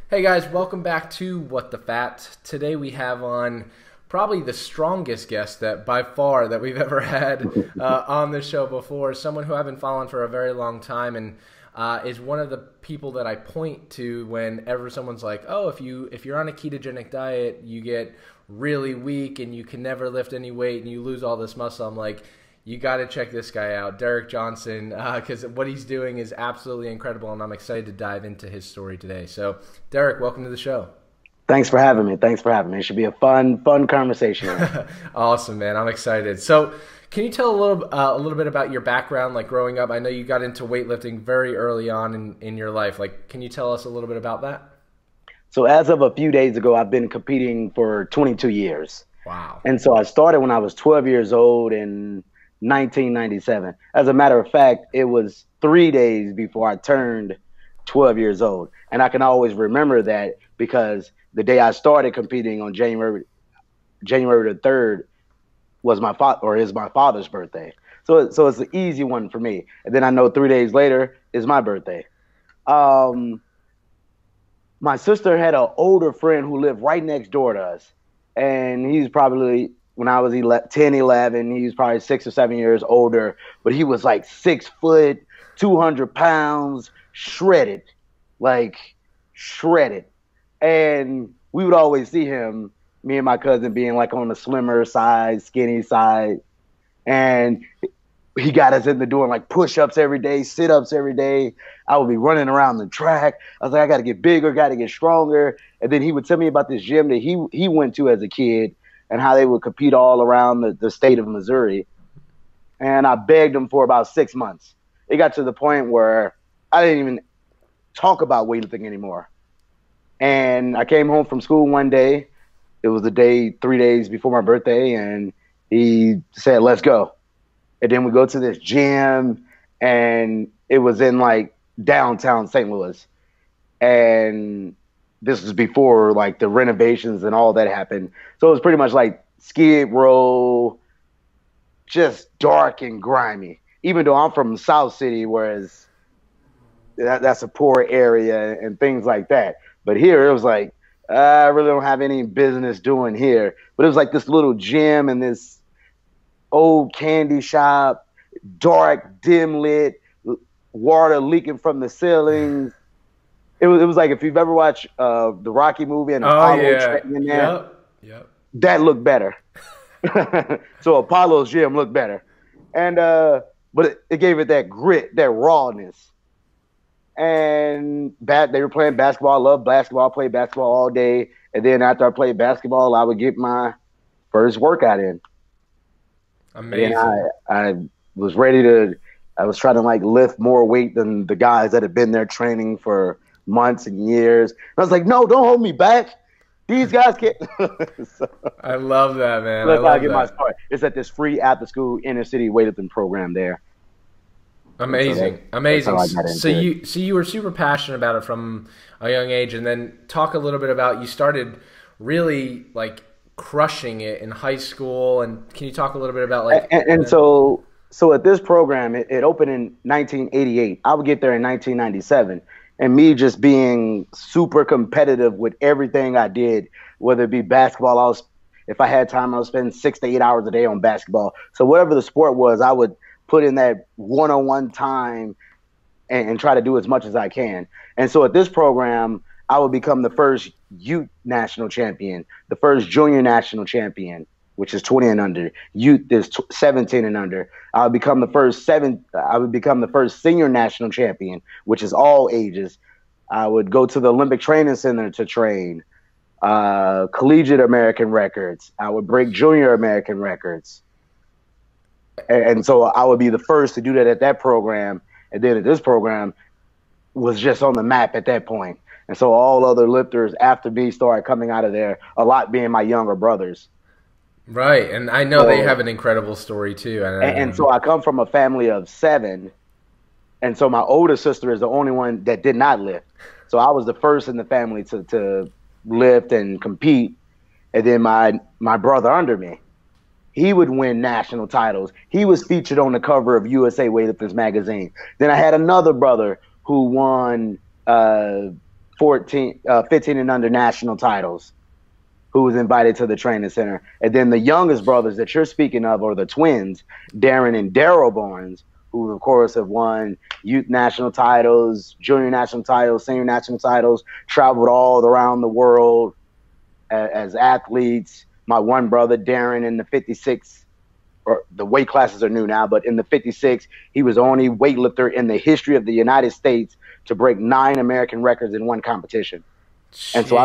Hey guys, welcome back to What the Fat. Today we have on probably the strongest guest that by far that we've ever had on the show before. Someone who I've been following for a very long time and is one of the people that I point to whenever someone's like, "Oh, if you're on a ketogenic diet, you get really weak and you can never lift any weight and you lose all this muscle." I'm like, you got to check this guy out, Derrick Johnson, because what he's doing is absolutely incredible, and I'm excited to dive into his story today. So, Derrick, welcome to the show. Thanks for having me. It should be a fun conversation. Awesome, man. I'm excited. So, can you tell a little bit about your background, like growing up? I know you got into weightlifting very early on in your life. Like, can you tell us a little bit about that? So, as of a few days ago, I've been competing for 22 years. Wow. And so I started when I was 12 years old in 1997. As a matter of fact, it was 3 days before I turned 12 years old. And I can always remember that because the day I started competing on January the 3rd was is my father's birthday. So it's an easy one for me. And then I know 3 days later is my birthday. My sister had an older friend who lived right next door to us. And he's probably, when I was 10, 11, he was probably 6 or 7 years older, but he was like 6 foot, 200 pounds, shredded. And we would always see him, me and my cousin, being like on the slimmer side, skinny side. And he got us in the door like push-ups every day, sit-ups every day. I would be running around the track. I was like, I got to get bigger, got to get stronger. And then he would tell me about this gym that he went to as a kid and how they would compete all around the state of Missouri. And I begged him for about 6 months. It got to the point where I didn't even talk about weightlifting anymore. And I came home from school one day. It was the day 3 days before my birthday, and he said, "Let's go." And then we go to this gym, and it was in like downtown St. Louis. And this was before like the renovations and all that happened. So it was pretty much like Skid Row, just dark and grimy. Even though I'm from South City, whereas that's a poor area and things like that. But here it was like, I really don't have any business doing here. But it was like this little gym and this old candy shop, dark, dim lit, water leaking from the ceilings. It was like if you've ever watched the Rocky movie and Apollo training in there, Yep. that looked better. So Apollo's gym looked better, and but it gave it that grit, that rawness. And they were playing basketball. I loved basketball. I played basketball all day, and then after I played basketball, I would get my first workout in. Amazing. And I was ready to. I was trying to like lift more weight than the guys that had been there training for months and years. And I was like, no, don't hold me back. These guys can't. So, I love that, man. that's how I get my start. It's at this free after-school inner-city weightlifting program there. Amazing. So you were super passionate about it from a young age, and then talk a little bit about you started really like crushing it in high school. And can you talk a little bit about like So at this program, it opened in 1988. I would get there in 1997. And me just being super competitive with everything I did, whether it be basketball, if I had time, I would spend 6 to 8 hours a day on basketball. So whatever the sport was, I would put in that one-on-one time and try to do as much as I can. And so at this program, I would become the first youth national champion, the first junior national champion, which is 20 and under. Youth is 17 and under. I would become the first senior national champion, which is all ages. I would go to the Olympic Training Center to train. Collegiate American records. I would break junior American records. And so I would be the first to do that at that program. And then at this program was just on the map at that point. And so all other lifters after me started coming out of there, a lot being my younger brothers. Right, and I know they have an incredible story too. And so I come from a family of 7, and so my older sister is the only one that did not lift. So I was the first in the family to lift and compete, and then my brother under me, he would win national titles. He was featured on the cover of USA Weightlifting magazine. Then I had another brother who won 4 15 and under national titles, who was invited to the training center. And then the youngest brothers that you're speaking of are the twins, Darren and Daryl Barnes, who, of course, have won youth national titles, junior national titles, senior national titles, traveled all around the world as athletes. My one brother, Darren, in the 56, or the weight classes are new now, but in the 56, he was the only weightlifter in the history of the United States to break 9 American records in one competition. Jeez. And so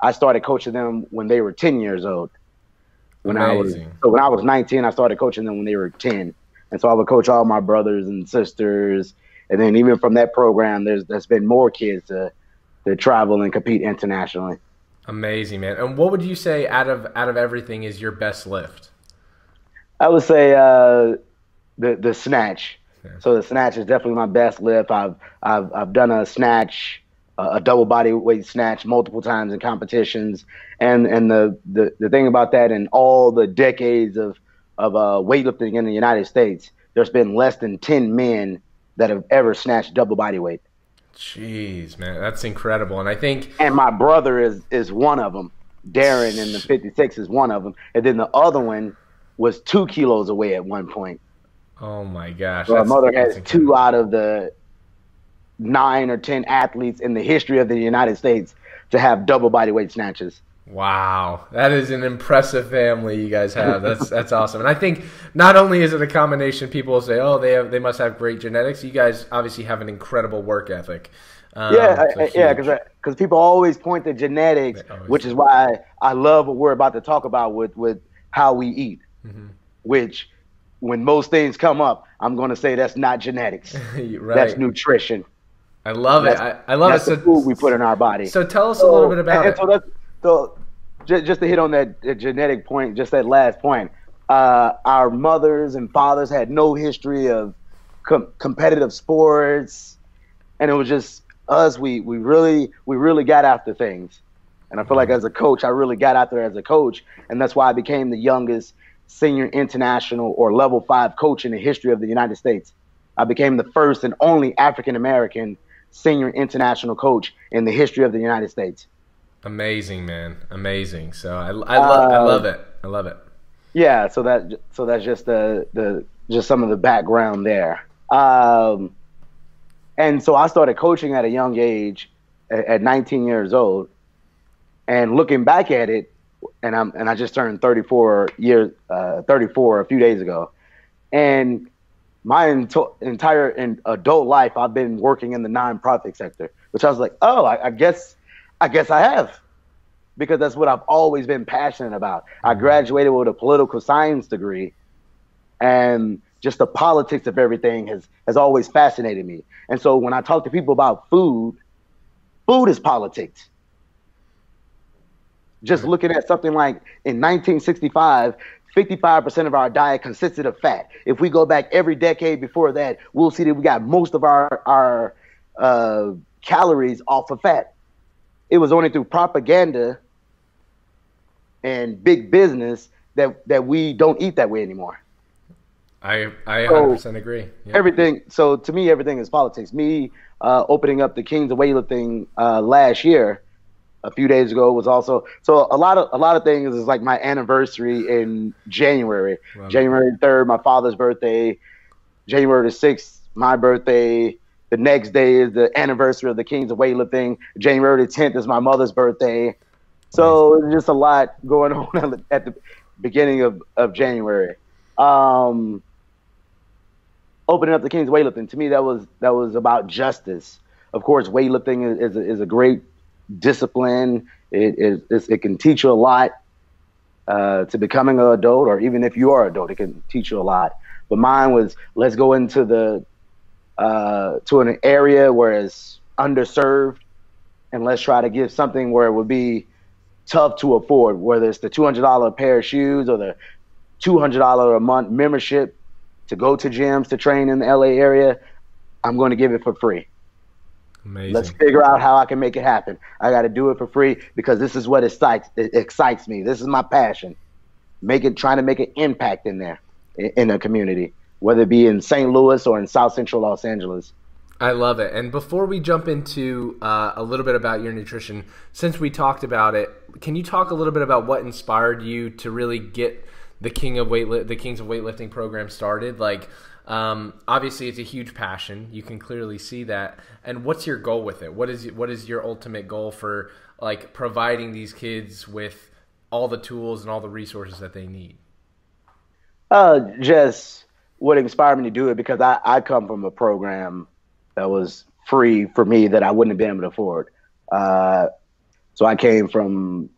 I started coaching them when they were 10 years old. When I was 19, I started coaching them when they were 10. And so I would coach all my brothers and sisters. And then even from that program, there's been more kids to travel and compete internationally. Amazing, man. And what would you say out of everything is your best lift? I would say the snatch. Yeah. So the snatch is definitely my best lift. I've done a snatch, a double body weight snatch multiple times in competitions. And the thing about that, in all the decades of weightlifting in the United States, there's been less than 10 men that have ever snatched double body weight. Jeez, man, that's incredible. And I think, and my brother is one of them. Darren in the 56 is one of them, and then the other one was 2 kilos away at one point. Oh my gosh! So my mother has 2 out of the 9 or 10 athletes in the history of the United States to have double body weight snatches. Wow, that is an impressive family you guys have. That's awesome. And I think not only is it a combination, people say, oh, they must have great genetics. You guys obviously have an incredible work ethic. Because people always point to genetics, which is why I love what we're about to talk about with how we eat. Mm-hmm. Which, when most things come up, I'm going to say that's not genetics. Right. That's nutrition. I love it. I love that's it. The food we put in our body. So tell us a little bit about it. So just to hit on that genetic point, just that last point, our mothers and fathers had no history of competitive sports, and it was just us. We really got after things, and I feel like as a coach, I really got out there as a coach, and that's why I became the youngest senior international or level 5 coach in the history of the United States. I became the first and only African American senior international coach in the history of the United States. Amazing, man. Amazing. So I love it. I love it. Yeah. So that's just just some of the background there. And so I started coaching at a young age, at 19 years old, and looking back at it, and I just turned 34 a few days ago, and my entire adult life I've been working in the nonprofit sector, which I was like, oh, I guess I have, because that's what I've always been passionate about. I graduated with a political science degree, and just the politics of everything has always fascinated me. And so when I talk to people about food is politics. Just looking at something like in 1965, 55% of our diet consisted of fat. If we go back every decade before that, we'll see that we got most of our calories off of fat. It was only through propaganda and big business that we don't eat that way anymore. I 100% agree. Yep. So to me, everything is politics. Me opening up the Kings of Weightlifting last year, a few days ago, was also, so a lot of things is like my anniversary in January. Wow. January 3rd, my father's birthday. January the 6th, my birthday. The next day is the anniversary of the Kings of Weightlifting. January the 10th is my mother's birthday. So nice. There's just a lot going on at the beginning of January. Opening up the Kings of Weightlifting, to me, that was about justice. Of course, weightlifting is a great discipline. It can teach you a lot to becoming an adult, or even if you are an adult, it can teach you a lot. But mine was, let's go into to an area where it's underserved, and let's try to give something where it would be tough to afford, whether it's the $200 pair of shoes or the $200 a month membership to go to gyms to train in the LA area. I'm going to give it for free. Amazing. Let's figure out how I can make it happen. I got to do it for free because this is what excites me. This is my passion. Trying to make an impact in there, in a community, whether it be in St. Louis or in South Central Los Angeles. I love it. And before we jump into a little bit about your nutrition, since we talked about it, can you talk a little bit about what inspired you to really get the Kings of Weightlifting program started? Like, obviously, it's a huge passion. You can clearly see that. And what's your goal with it? What is your ultimate goal for like providing these kids with all the tools and all the resources that they need? Just what inspired me to do it, because I come from a program that was free for me that I wouldn't have been able to afford. So I came from,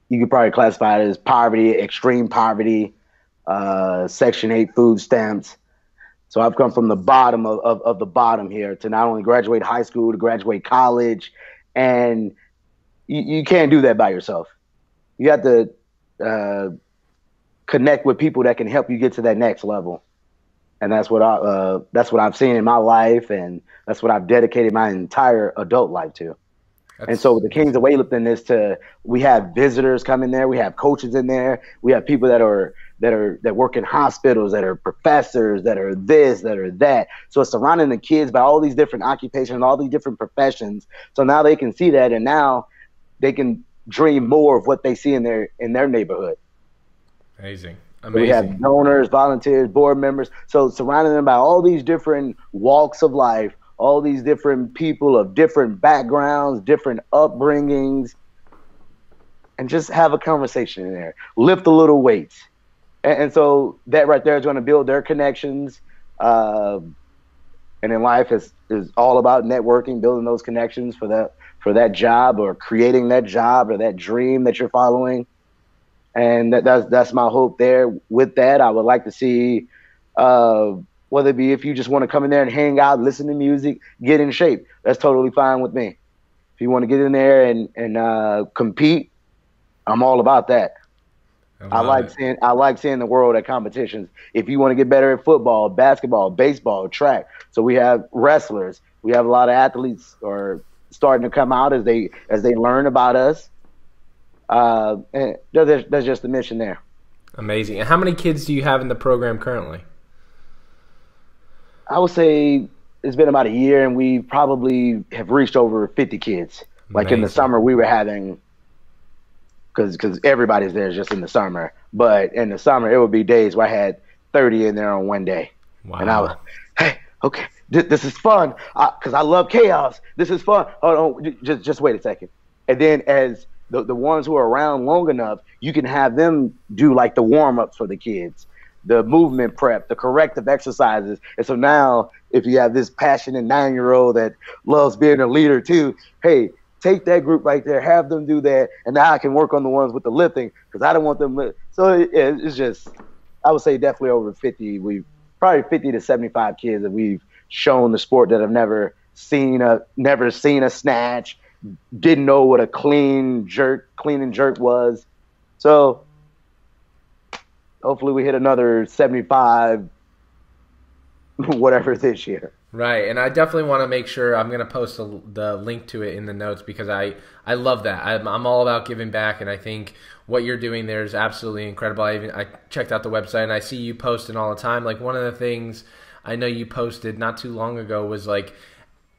you could probably classify it as poverty, extreme poverty, Section 8 food stamps. So I've come from the bottom of the bottom here to not only graduate high school, to graduate college. And you can't do that by yourself. You have to connect with people that can help you get to that next level. And that's what I've seen in my life, and that's what I've dedicated my entire adult life to. And so the Kings of Weightlifting we have visitors come in there, we have coaches in there, we have people that work in hospitals, that are professors, that are this, that are that. So it's surrounding the kids by all these different occupations, all these different professions. So now they can see that, and now they can dream more of what they see in their neighborhood. Amazing. We have donors, volunteers, board members. So surrounding them by all these different walks of life, all these different people of different backgrounds, different upbringings, and just have a conversation in there. Lift a little weights. And so that right there is going to build their connections. And in life is all about networking, building those connections for that job, or creating that job, or that dream that you're following. And that's my hope there. With that, I would like to see, whether it be if you just want to come in there and hang out, listen to music, get in shape, that's totally fine with me. If you want to get in there and compete, I'm all about that. I like seeing the world at competitions. If you want to get better at football, basketball, baseball, track. So we have wrestlers. We have a lot of athletes are starting to come out as they learn about us. And that's just the mission there. Amazing. And how many kids do you have in the program currently? I would say it's been about a year, and we probably have reached over 50 kids. Like in the summer, we were having, because everybody's there just in the summer. But in the summer, it would be days where I had 30 in there on one day. Wow. And I was, hey, okay, this is fun, because I love chaos. This is fun. Hold on, just wait a second. And then as the ones who are around long enough, you can have them do like the warm-ups for the kids, the movement prep, the corrective exercises. And so now if you have this passionate 9-year-old that loves being a leader too, hey, take that group right there, have them do that, and now I can work on the ones with the lifting, because I don't want them so it's just, I would say definitely over 50. We've probably 50 to 75 kids that we've shown the sport that have never seen a snatch, didn't know what a clean and jerk was. So hopefully we hit another 75, whatever, this year. Right, and I definitely want to make sure I'm going to post the link to it in the notes, because I love that. I'm all about giving back, and I think what you're doing there is absolutely incredible. I checked out the website, and I see you posting all the time. Like, one of the things I know you posted not too long ago was like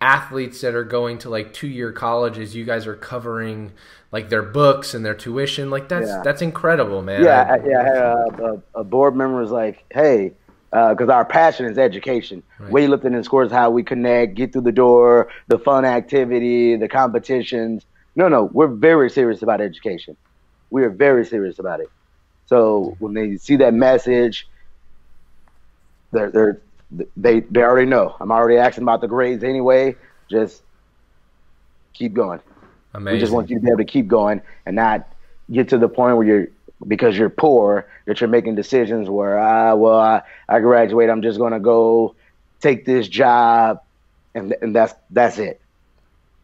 athletes that are going to like 2-year colleges. You guys are covering like their books and their tuition. Like that's incredible, man. Yeah, I had a board member was like, hey, because our passion is education. Right. Weightlifting and scores how we connect, get through the door, the fun activity, the competitions. No, we're very serious about education. We are very serious about it. So when they see that message, they already know. I'm already asking about the grades anyway. Just keep going. Amazing. We just want you to be able to keep going and not get to the point where because you're poor, that you're making decisions where, I graduate, I'm just going to go take this job, and that's it.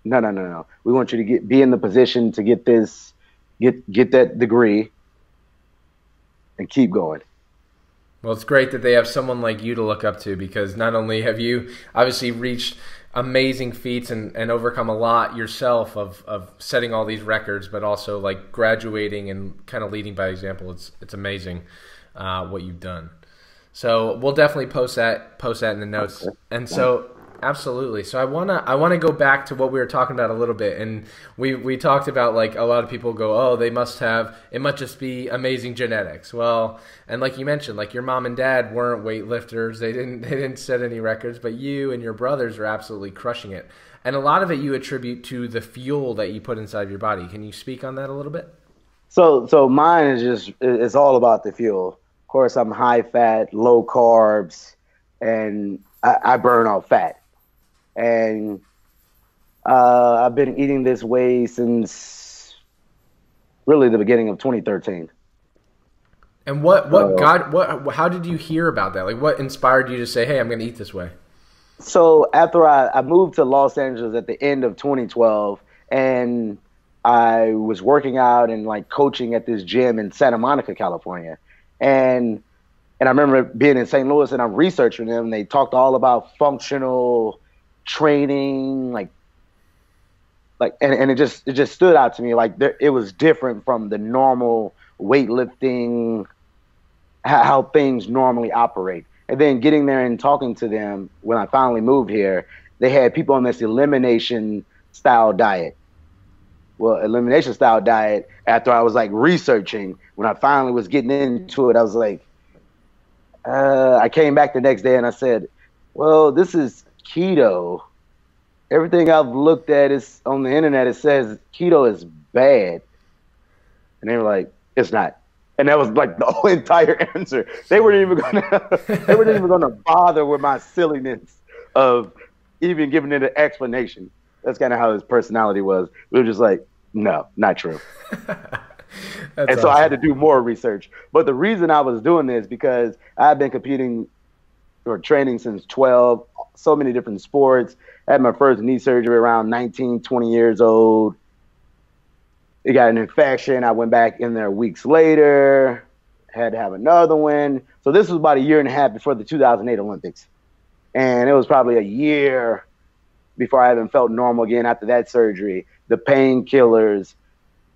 No. We want you to be in the position to get that degree and keep going. Well, it's great that they have someone like you to look up to, because not only have you obviously reached amazing feats and overcome a lot yourself of setting all these records, but also like graduating and kind of leading by example. It's amazing what you've done. So we'll definitely post that in the notes. And so absolutely. So I wanna go back to what we were talking about a little bit, and we talked about like a lot of people go, oh, it must just be amazing genetics. Well, and like you mentioned, like your mom and dad weren't weightlifters. They didn't set any records, but you and your brothers are absolutely crushing it. And a lot of it you attribute to the fuel that you put inside your body. Can you speak on that a little bit? So mine is it's all about the fuel. Of course, I'm high fat, low carbs, and I burn off fat. And I've been eating this way since really the beginning of 2013. And how did you hear about that? Like, what inspired you to say, hey, I'm going to eat this way? So after I moved to Los Angeles at the end of 2012, and I was working out and like coaching at this gym in Santa Monica, California. And I remember being in St. Louis and I'm researching them. They talked all about functional training, and it just stood out to me. Like it was different from the normal weightlifting, how things normally operate. And then getting there and talking to them when I finally moved here, they had people on this elimination style diet. Well, elimination style diet, after I was like researching, when I finally was getting into it, I was like, I came back the next day and I said, well, this is keto. Everything I've looked at is on the internet. It says keto is bad. And they were like, it's not. And that was like the whole entire answer. They weren't even gonna bother with my silliness of even giving it an explanation. That's kind of how his personality was. We were just like, no, not true. And so awesome. I had to do more research. But the reason I was doing this because I've been competing or training since 12, so many different sports. I had my first knee surgery around 19, 20 years old. It got an infection. I went back in there weeks later, had to have another one. So this was about a year and a half before the 2008 Olympics. And it was probably a year before I even felt normal again after that surgery. The painkillers,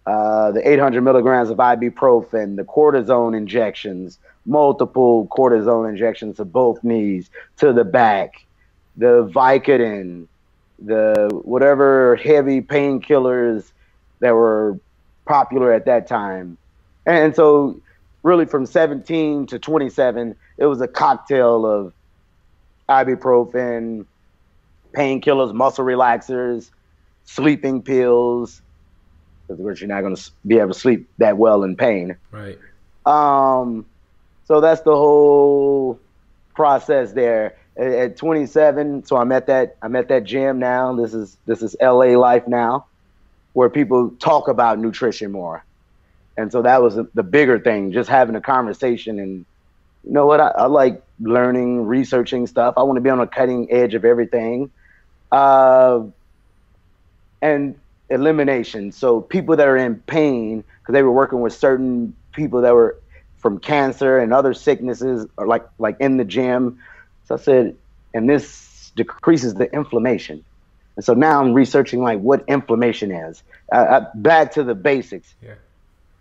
the 800 milligrams of ibuprofen, the cortisone injections, multiple cortisone injections to both knees, to the back, the Vicodin, the whatever heavy painkillers that were popular at that time. And so really from 17 to 27, it was a cocktail of ibuprofen, painkillers, muscle relaxers, sleeping pills, because of course you're not going to be able to sleep that well in pain. Right. So that's the whole process there. At 27, so I'm at that gym now. This is LA life now, where people talk about nutrition more. And so that was the bigger thing, just having a conversation. And you know what? I like learning, researching stuff. I want to be on the cutting edge of everything. And elimination. So people that are in pain, because they were working with certain people that were from cancer and other sicknesses, or like in the gym. So I said, and this decreases the inflammation. And so now I'm researching like what inflammation is. Back to the basics. Yeah.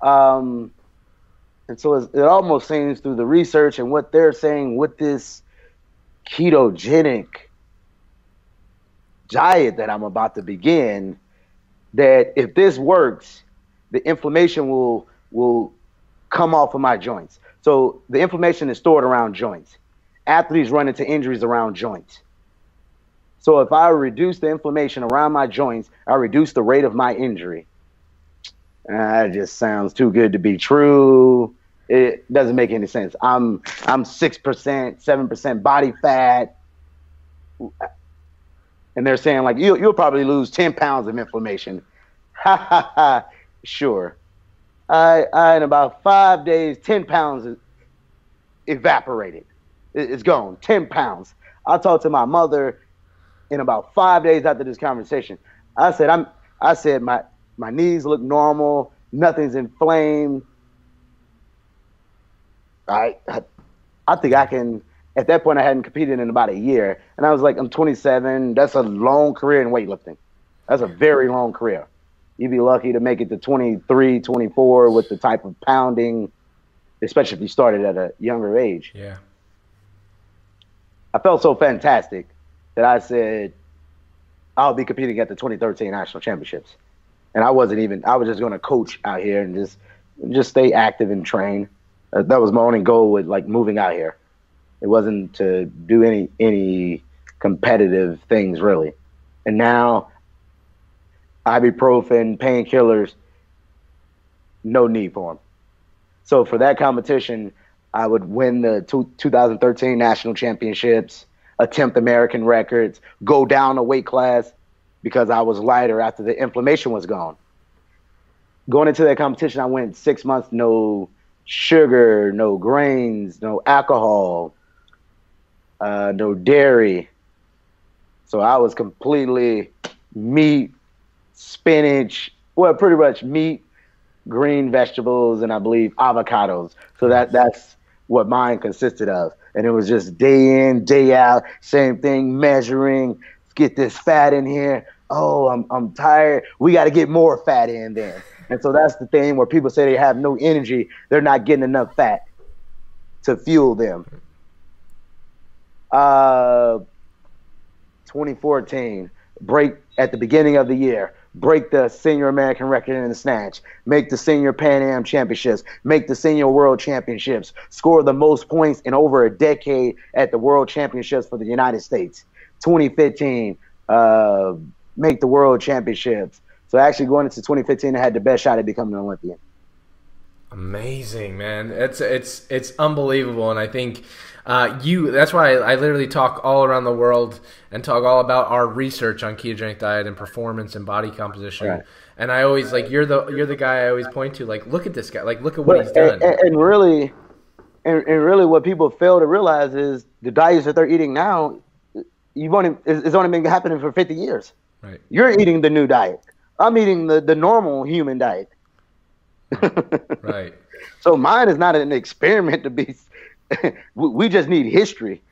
And so it almost seems through the research and what they're saying with this ketogenic diet that I'm about to begin, that if this works, the inflammation will come off of my joints. So the inflammation is stored around joints. Athletes run into injuries around joints. So if I reduce the inflammation around my joints, I reduce the rate of my injury. That just sounds too good to be true. It doesn't make any sense. I'm 6%, 7% body fat. And they're saying like, you'll probably lose 10 pounds of inflammation. Ha ha ha. Sure. I in about 5 days, 10 pounds evaporated. It's gone. 10 pounds. I talked to my mother in about 5 days after this conversation. I said my knees look normal. Nothing's inflamed. I think I can. At that point, I hadn't competed in about a year, and I was like, I'm 27. That's a long career in weightlifting. That's a very long career. You'd be lucky to make it to 23, 24 with the type of pounding, especially if you started at a younger age. Yeah. I felt so fantastic that I said, I'll be competing at the 2013 national championships. And I was just going to coach out here and just stay active and train. That was my only goal with like moving out here. It wasn't to do any competitive things really. And now ibuprofen, painkillers, no need for them. So for that competition, I would win the 2013 national championships, attempt American records, go down a weight class because I was lighter after the inflammation was gone. Going into that competition, I went 6 months, no sugar, no grains, no alcohol, no dairy. So I was completely meat, spinach, well, pretty much meat, green vegetables, and I believe avocados. So that's what mine consisted of. And it was just day in, day out, same thing, measuring, get this fat in here. Oh, I'm tired. We got to get more fat in there. And so that's the thing where people say they have no energy. They're not getting enough fat to fuel them. 2014, break at the beginning of the year, break the senior American record in the snatch, make the senior Pan Am championships, make the senior world championships, score the most points in over a decade at the world championships for the United States. 2015, make the world championships. So actually going into 2015, I had the best shot at becoming an Olympian. Amazing, man. It's unbelievable. And I think that's why I literally talk all around the world and talk all about our research on ketogenic diet and performance and body composition. Right. And I always you're the guy I always point to, like, look at this guy, like, look at what he's done. And really what people fail to realize is the diets that they're eating now, it's only been happening for 50 years. Right. You're eating the new diet. I'm eating the normal human diet. Right. So mine is not an experiment to be. We just need history.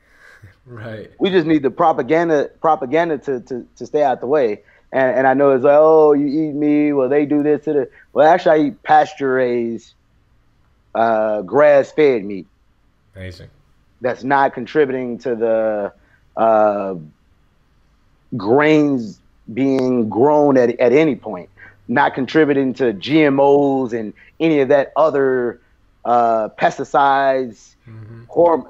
Right. We just need the propaganda to stay out the way. And I know it's like, oh, you eat meat. Well, they do this to the. Well, actually, I eat pasture-raised, grass-fed meat. Amazing. That's not contributing to the grains being grown at any point, not contributing to GMOs and any of that other pesticides,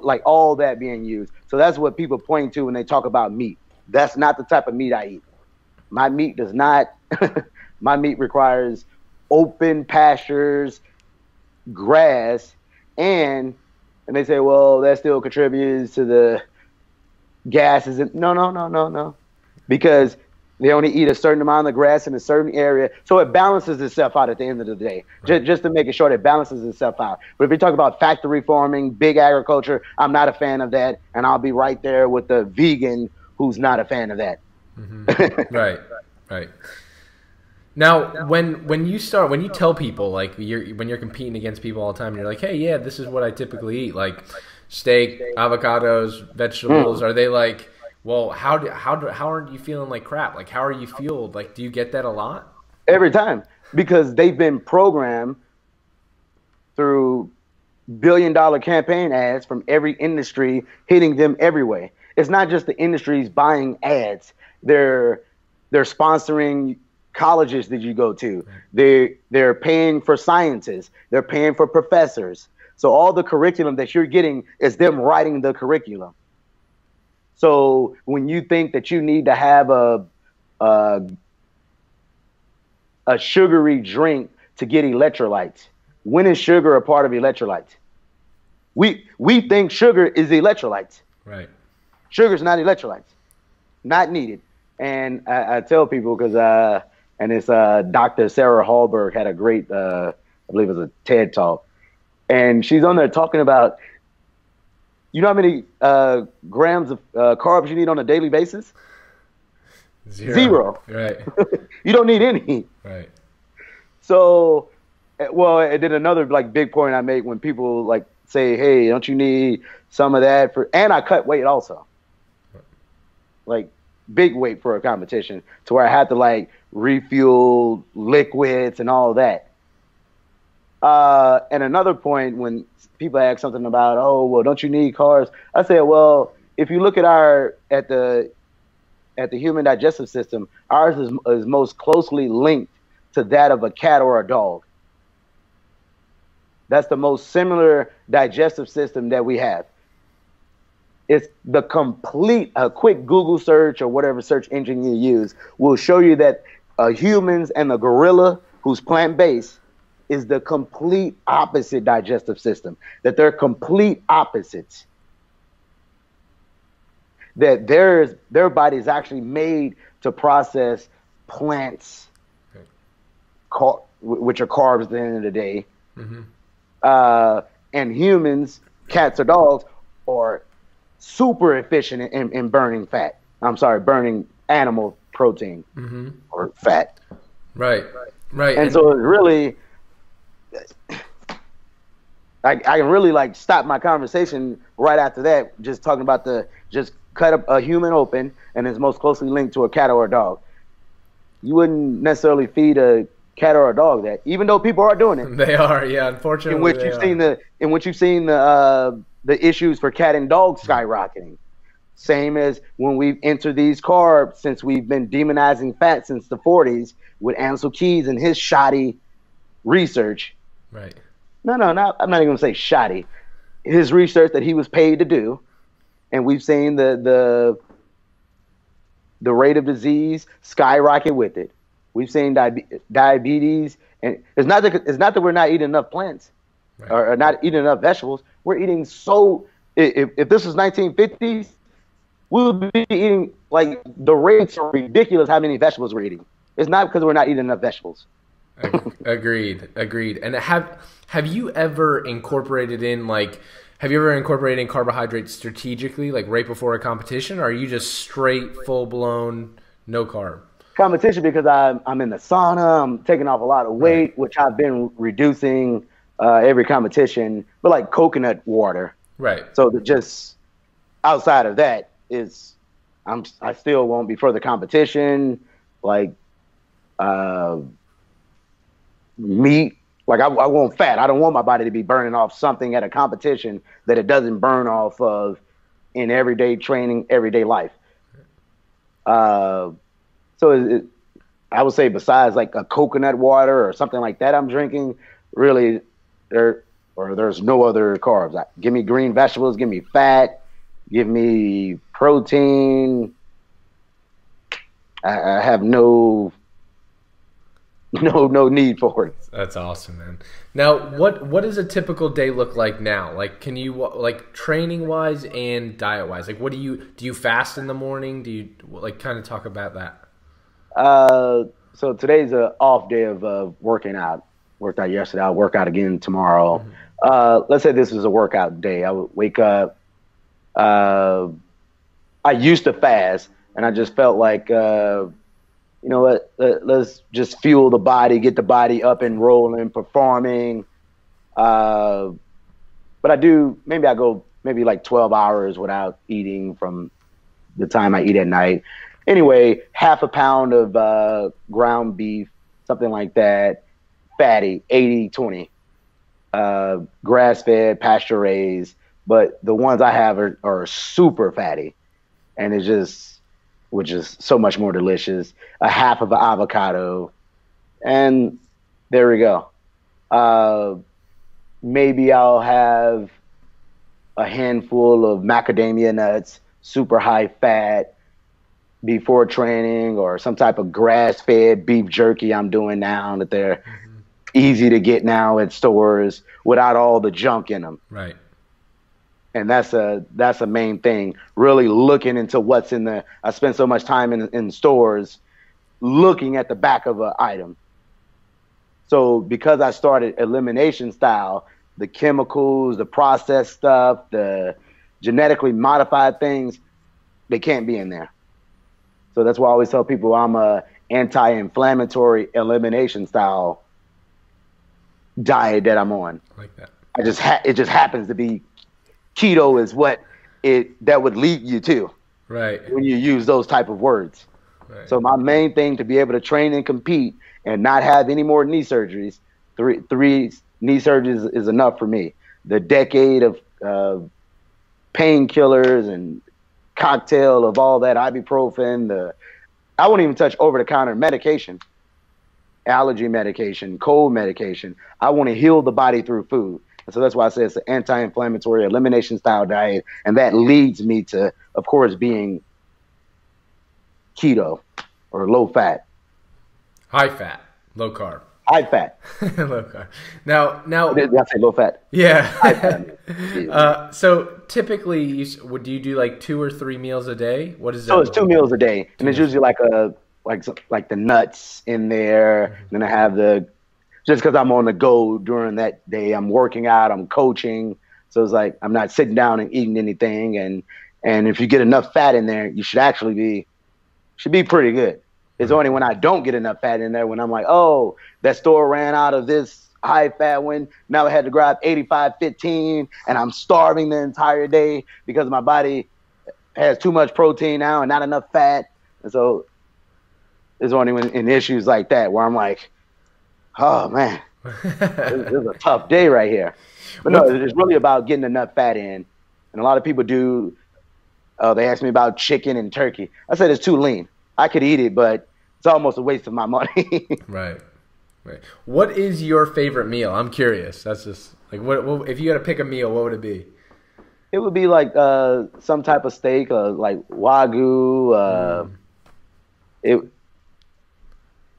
like all that being used. So that's what people point to when they talk about meat. That's not the type of meat I eat. My meat does not. My meat requires open pastures, grass, and they say, well, that still contributes to the gases. No. Because they only eat a certain amount of grass in a certain area. So it balances itself out at the end of the day, right. just to make it short, it balances itself out. But if we talk about factory farming, big agriculture, I'm not a fan of that. And I'll be right there with the vegan who's not a fan of that. Mm-hmm. Right. Now, when you tell people, like, when you're competing against people all the time, and you're like, hey, yeah, this is what I typically eat, like steak, avocados, vegetables, are they like, well, how aren't you feeling like crap? Like, how are you fueled? Like, do you get that a lot? Every time, because they've been programmed through billion-dollar campaign ads from every industry hitting them every way. It's not just the industries buying ads. They're sponsoring colleges that you go to. They're paying for scientists. They're paying for professors. So all the curriculum that you're getting is them writing the curriculum. So when you think that you need to have a sugary drink to get electrolytes, when is sugar a part of electrolytes? We think sugar is electrolytes. Right. Sugar's not electrolytes. Not needed. And I tell people because Dr. Sarah Hallberg had a great, I believe it was a TED Talk. And she's on there talking about, you know how many grams of carbs you need on a daily basis? Zero. Right. You don't need any. Right. So, well, and then another like big point I make when people like say, hey, don't you need some of that for, and I cut weight also. Like big weight for a competition to where I had to like refuel liquids and all that. And another point when people ask something about, oh, well, don't you need carbs? I say, well, if you look at the human digestive system, ours is most closely linked to that of a cat or a dog. That's the most similar digestive system that we have. It's the complete, a quick Google search or whatever search engine you use will show you that humans and the gorilla, who's plant-based, is the complete opposite digestive system, that they're complete opposites. That their body is actually made to process plants, which are carbs at the end of the day. And humans, cats or dogs, are super efficient in burning fat. Burning animal protein or fat. Right. And so it's really, I can really like stop my conversation right after that, just talking about just cut a human open and it's most closely linked to a cat or a dog. You wouldn't necessarily feed a cat or a dog that, even though people are doing it. They are, yeah. Unfortunately, in which you've seen the issues for cat and dog skyrocketing. Same as when we've entered these carbs, since we've been demonizing fat since the 40s with Ansel Keys and his shoddy research. Right. No, I'm not even going to say shoddy. His research that he was paid to do, and we've seen the rate of disease skyrocket with it. We've seen diabetes, and it's not that we're not eating enough plants, right, or not eating enough vegetables. We're eating if this was 1950s, we would be eating, like, the rates are ridiculous how many vegetables we're eating. It's not because we're not eating enough vegetables. Agreed. And have you ever incorporated in carbohydrates strategically, like right before a competition, or are you just straight, full-blown, no carb? Competition, because I'm in the sauna, I'm taking off a lot of weight, right, which I've been reducing every competition, but like coconut water. Right. So just outside of that I still won't be for the competition, like meat. Like I want fat. I don't want my body to be burning off something at a competition that it doesn't burn off of in everyday training, everyday life. So I would say besides like a coconut water or something like that I'm drinking, really there's no other carbs. Give me green vegetables, give me fat, give me protein. I have no need for it. That's awesome, man. Now, what does a typical day look like now? Like, can you, like, training wise and diet wise, like, do you fast in the morning? Do you, like, kind of talk about that? So today's an off day of working out. Worked out yesterday. I'll work out again tomorrow. Let's say this is a workout day. I would wake up. I used to fast, and I just felt like, you know what, let's just fuel the body, get the body up and rolling, performing. But I go maybe like 12 hours without eating from the time I eat at night. Anyway, half a pound of ground beef, something like that, fatty, 80-20, grass-fed, pasture-raised, but the ones I have are super fatty, and which is so much more delicious. A half of an avocado, and there we go. Maybe I'll have a handful of macadamia nuts, super high fat, before training, or some type of grass-fed beef jerky I'm doing now that they're easy to get now at stores without all the junk in them. Right. And that's a main thing, really looking into what's in there. I spend so much time in stores looking at the back of an item. So because I started elimination style, the chemicals, the processed stuff, the genetically modified things, they can't be in there. So that's why I always tell people I'm a anti-inflammatory elimination style diet that I'm on. I like that. It just happens to be keto is what that would lead you to. Right. When you use those type of words. Right. So my main thing to be able to train and compete and not have any more knee surgeries, three knee surgeries is enough for me. The decade of painkillers and cocktail of all that ibuprofen, I won't even touch over-the-counter medication, allergy medication, cold medication. I want to heal the body through food. And so that's why I say it's an anti-inflammatory elimination style diet. And that leads me to, of course, being keto or low fat. High fat, low carb. High fat. Low carb. Now, did I say low fat? Yeah. High fat. So typically, do you do like 2 or 3 meals a day? What is that? So it's 2 meals a day, and it's usually like the nuts in there. Then I have just because I'm on the go during that day, I'm working out, I'm coaching, so it's like I'm not sitting down and eating anything. And if you get enough fat in there, you should be pretty good. It's only when I don't get enough fat in there when I'm like, oh, that store ran out of this high fat one. Now I had to grab 85-15, and I'm starving the entire day because my body has too much protein now and not enough fat. And so it's only when in issues like that where I'm like, oh man, this is a tough day right here. But no, it's really about getting enough fat in. And a lot of people they ask me about chicken and turkey. I said it's too lean. I could eat it, but it's almost a waste of my money. Right. What is your favorite meal? I'm curious. That's just like, what if you had to pick a meal, what would it be? It would be like some type of steak, like Wagyu.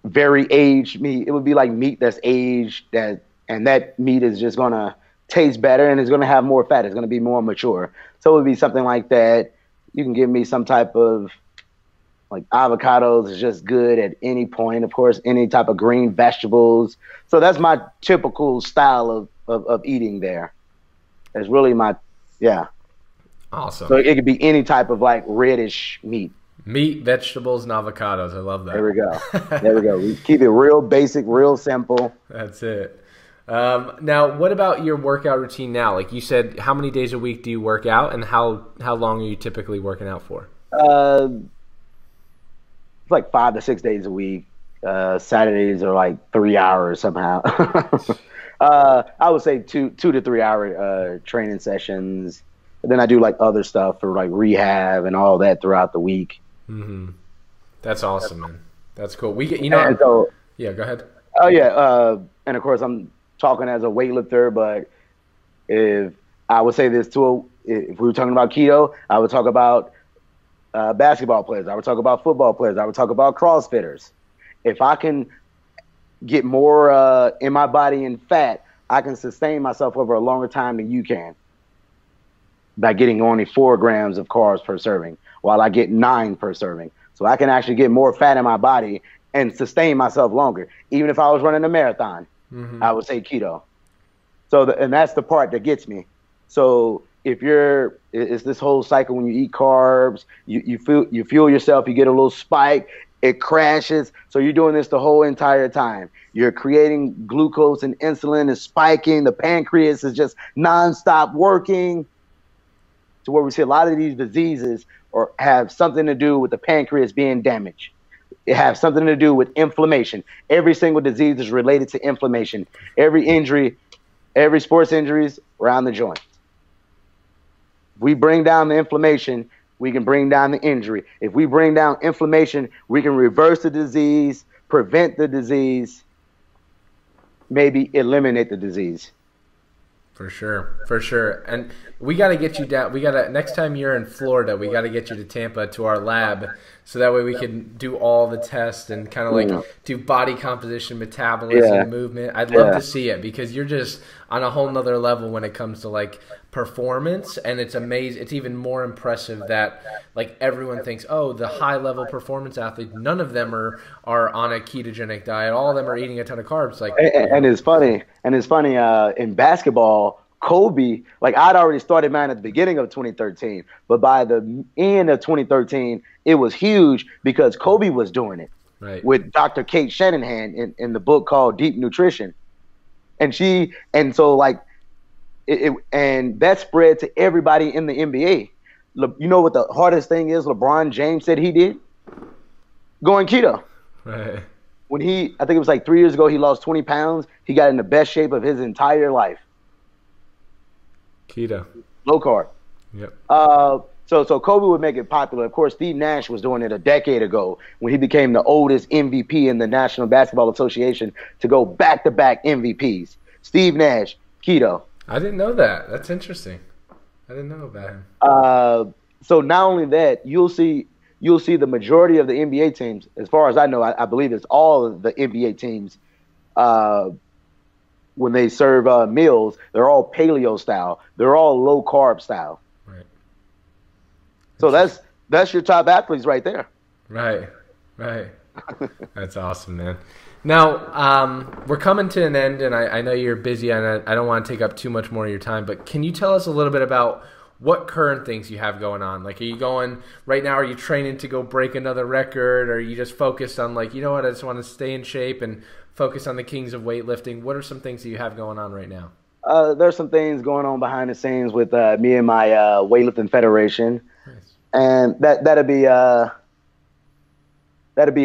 Very aged meat. It would be like meat that's aged, and that meat is just gonna taste better and it's gonna have more fat. It's gonna be more mature. So it would be something like that. You can give me some type of like avocados is just good at any point. Of course, any type of green vegetables. So that's my typical style of eating there. It's really Awesome. So it could be any type of like reddish meat. Meat, vegetables, and avocados. I love that. There we go. We keep it real basic, real simple. That's it. Now, what about your workout routine now? Like you said, how many days a week do you work out, and how long are you typically working out for? It's like 5 to 6 days a week. Saturdays are like 3 hours somehow. I would say 2 to 3 hour training sessions. And then I do like other stuff for like rehab and all that throughout the week. Mm-hmm. That's awesome, man. That's cool. Yeah, go ahead. Oh yeah. And of course I'm talking as a weightlifter, but if I would say this too, if we were talking about keto, I would talk about basketball players. I would talk about football players. I would talk about CrossFitters. If I can get more in my body in fat, I can sustain myself over a longer time than you can by getting only 4 grams of carbs per serving, while I get 9 per serving. So I can actually get more fat in my body and sustain myself longer. Even if I was running a marathon, I would say keto. So, and that's the part that gets me. So it's this whole cycle when you eat carbs, you fuel yourself, you get a little spike, it crashes. So you're doing this the whole entire time. You're creating glucose and insulin is spiking. The pancreas is just nonstop working. To where we see a lot of these diseases have something to do with the pancreas being damaged. It has something to do with inflammation. Every single disease is related to inflammation. Every injury, every sports injuries around the joint. If we bring down the inflammation, we can bring down the injury. If we bring down inflammation, we can reverse the disease, prevent the disease, maybe eliminate the disease. For sure. And we got to get you down. Next time you're in Florida, we got to get you to Tampa to our lab, so that way we can do all the tests and kind of like do body composition, metabolism, movement. I'd love to see it, because you're just on a whole nother level when it comes to like performance, and it's amazing. It's even more impressive that like everyone thinks, oh, the high level performance athletes, none of them are on a ketogenic diet. All of them are eating a ton of carbs. Like, and it's funny. In basketball, Kobe, like I'd already started mine at the beginning of 2013, but by the end of 2013, it was huge because Kobe was doing it with Dr. Kate Shanahan in the book called Deep Nutrition. And so like, and that spread to everybody in the NBA. You know what the hardest thing is LeBron James said he did? Going keto. Right. When I think it was like 3 years ago, he lost 20 pounds. He got in the best shape of his entire life. Keto. Low carb. Yep. So Kobe would make it popular. Of course, Steve Nash was doing it a decade ago when he became the oldest MVP in the National Basketball Association to go back-to-back MVPs. Steve Nash, keto. I didn't know that. That's interesting. I didn't know about him. So not only that, you'll see the majority of the NBA teams, as far as I know, I believe it's all of the NBA teams, when they serve meals, they're all paleo style. They're all low carb style. Right. So that's your top athletes right there. Right. That's awesome, man. Now, we're coming to an end, and I know you're busy, and I don't want to take up too much more of your time, but can you tell us a little bit about what current things you have going on? Like, are you going right now? Are you training to go break another record? Or are you just focused on, like, you know what, I just want to stay in shape and focus on the Kings of Weightlifting? What are some things that you have going on right now? There's some things going on behind the scenes with me and my weightlifting federation. Nice. And that'll be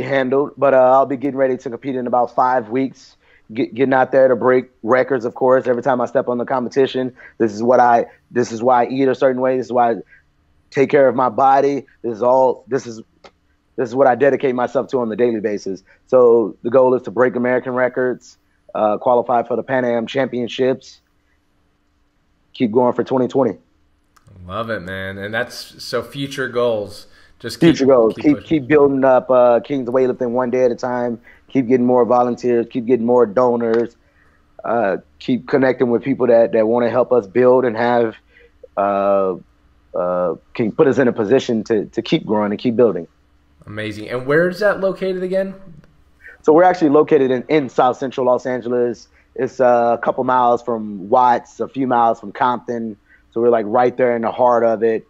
handled. But I'll be getting ready to compete in about 5 weeks. Getting out there to break records, of course. Every time I step on the competition, this is why I eat a certain way. This is why I take care of my body. This is what I dedicate myself to on the daily basis. So the goal is to break American records, qualify for the Pan Am Championships, keep going for 2020. Love it, man. And that's so future goals. Just future goals. Keep building up Kings of Weightlifting one day at a time. Keep getting more volunteers. Keep getting more donors. Keep connecting with people that want to help us build and have can put us in a position to keep growing and keep building. Amazing. And where is that located again? So we're actually located in South Central Los Angeles. It's a couple miles from Watts, a few miles from Compton. So we're like right there in the heart of it.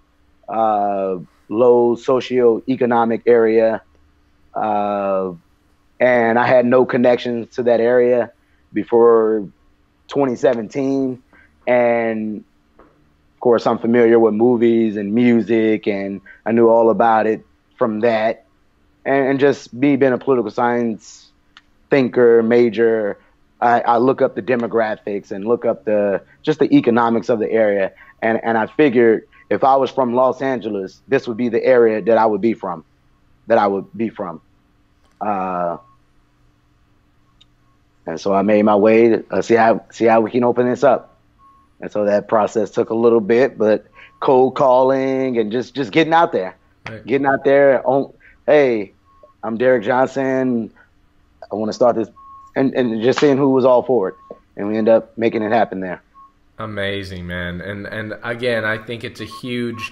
Low socioeconomic area. And I had no connections to that area before 2017. And of course, I'm familiar with movies and music, and I knew all about it from that. And just me being a political science thinker, major, I look up the demographics and look up just the economics of the area. And I figured if I was from Los Angeles, this would be the area that I would be from. And so I made my way to see how we can open this up. And so that process took a little bit, but cold calling and just getting out there. Right. Getting out there. Hey, I'm Derrick Johnson. I want to start this. And just seeing who was all for it. And we end up making it happen there. Amazing, man. And again, I think it's a huge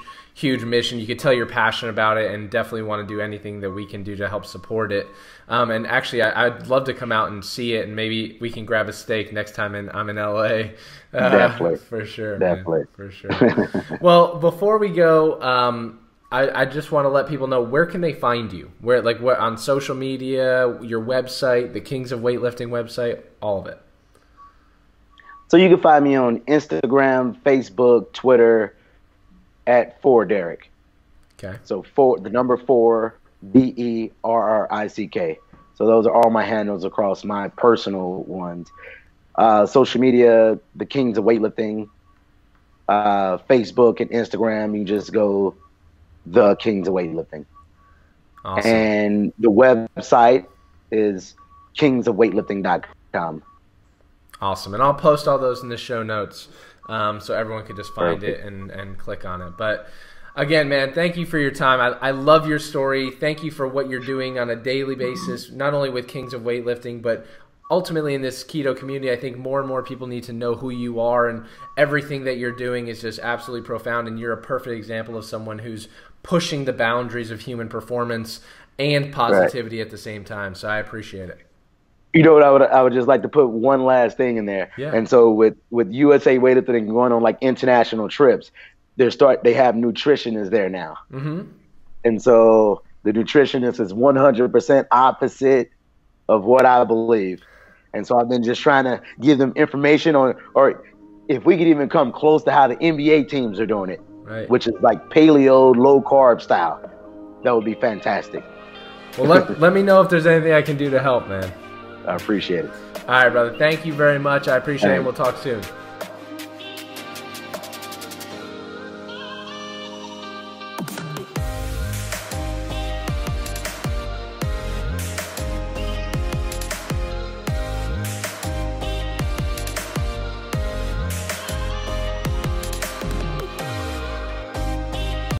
mission. You could tell you're passionate about it and definitely want to do anything that we can do to help support it. And actually, I'd love to come out and see it, and maybe we can grab a steak next time I'm in LA. Definitely. For sure. Definitely. Man, for sure. Well, before we go, I just want to let people know, where can they find you? Where, like, what, on social media, your website, the Kings of Weightlifting website, all of it. So you can find me on Instagram, Facebook, Twitter at 4Derrick. Okay. So the number 4, DERRICK. So those are all my handles across my personal ones. Social media, the Kings of Weightlifting. Facebook and Instagram, you just go the Kings of Weightlifting. Awesome. And the website is kingsofweightlifting.com. Awesome. And I'll post all those in the show notes so everyone can just find it and click on it. But again, man, thank you for your time. I love your story. Thank you for what you're doing on a daily basis, not only with Kings of Weightlifting, but ultimately in this keto community. I think more and more people need to know who you are, and everything that you're doing is just absolutely profound, and you're a perfect example of someone who's pushing the boundaries of human performance and positivity at the same time. So I appreciate it. You know what, I would just like to put one last thing in there. Yeah. And so with USA Weightlifting going on like international trips, they have nutritionists there now. Mm-hmm. And so the nutritionist is 100% opposite of what I believe. And so I've been just trying to give them information on, or if we could even come close to how the NBA teams are doing it, right, which is like paleo, low carb style. That would be fantastic. Well, let me know if there's anything I can do to help, man. I appreciate it. All right, brother. Thank you very much. I appreciate it. We'll talk soon.